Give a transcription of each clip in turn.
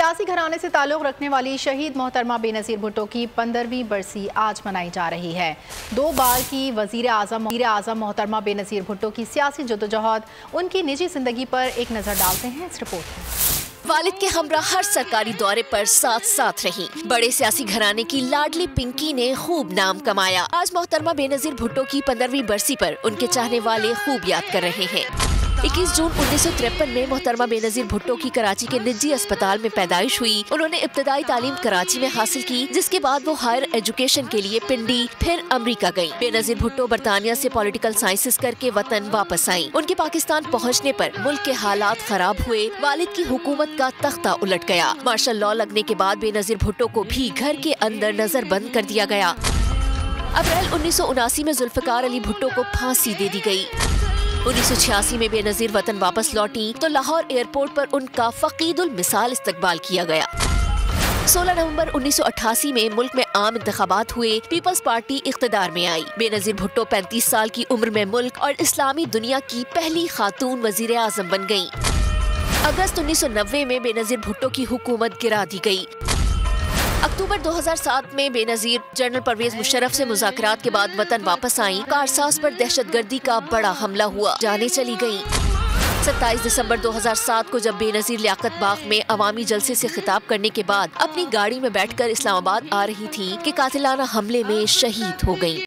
सियासी घराने से ताल्लुक़ रखने वाली शहीद मोहतरमा बेनज़ीर भुट्टो की 15वीं बरसी आज मनाई जा रही है। 2 बार की वज़ीर आज़म मोहतरमा बेनज़ीर भुट्टो की सियासी जद्दोजहद, उनकी निजी जिंदगी पर एक नज़र डालते हैं इस रिपोर्ट में। वालिद के हमरा हर सरकारी दौरे पर साथ रही। बड़े सियासी घराने की लाडली पिंकी ने खूब नाम कमाया। आज मोहतरमा बेनज़ीर भुट्टो की 15वीं बरसी पर उनके चाहने वाले खूब याद कर रहे हैं। 21 जून 1953 में मोहतरमा बेनज़ीर भुट्टो की कराची के निजी अस्पताल में पैदाइश हुई। उन्होंने इब्तदाई तालीम कराची में हासिल की, जिसके बाद वो हायर एजुकेशन के लिए पिंडी फिर अमेरिका गयी। बेनज़ीर भुट्टो बरतानिया से पॉलिटिकल साइंसेस करके वतन वापस आई। उनके पाकिस्तान पहुँचने पर मुल्क के हालात खराब हुए। वालिद की हुकूमत का तख्ता उलट गया। मार्शल लॉ लगने के बाद बेनज़ीर भुट्टो को भी घर के अंदर नजर बंद कर दिया गया। अप्रैल 1979 में जुल्फ़िकार अली भुट्टो को फांसी दे दी गई। 1986 में बेनज़ीर वतन वापस लौटी तो लाहौर एयरपोर्ट पर उनका फ़क़ीदुल मिसाल इस्तकबाल किया गया। 16 नवंबर 1988 में मुल्क में आम इंतखाबात हुए। पीपल्स पार्टी इख्तिदार में आई। बेनज़ीर भुट्टो 35 साल की उम्र में मुल्क और इस्लामी दुनिया की पहली खातून वज़ीर आज़म बन गयी। अगस्त 1990 में बेनज़ीर भुट्टो की हुकूमत गिरा दी गई। अक्टूबर 2007 में बेनज़ीर जनरल परवेज मुशर्रफ से मुज़ाकरात के बाद वतन वापस आई। कारसाज पर दहशतगर्दी का बड़ा हमला हुआ, जाने चली गयी। 27 दिसंबर 2007 को जब बेनज़ीर लियाकत बाग में अवामी जलसे से खिताब करने के बाद अपनी गाड़ी में बैठकर इस्लामाबाद आ रही थी कि कातिलाना हमले में शहीद हो गयी।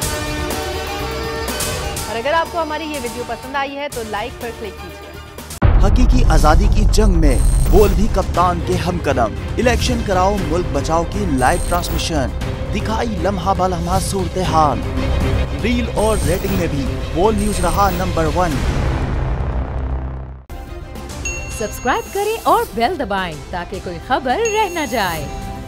और अगर आपको हमारी ये वीडियो पसंद आई है तो लाइक पर क्लिक कीजिए। हकीकी आजादी की जंग में बोल भी कप्तान के हमकदम। इलेक्शन कराओ मुल्क बचाओ की लाइव ट्रांसमिशन, दिखाई लम्हा बलम्हा सूरत हाल। रील और रेटिंग में भी बोल न्यूज रहा नंबर 1। सब्सक्राइब करें और बेल दबाएं ताकि कोई खबर रह न जाए।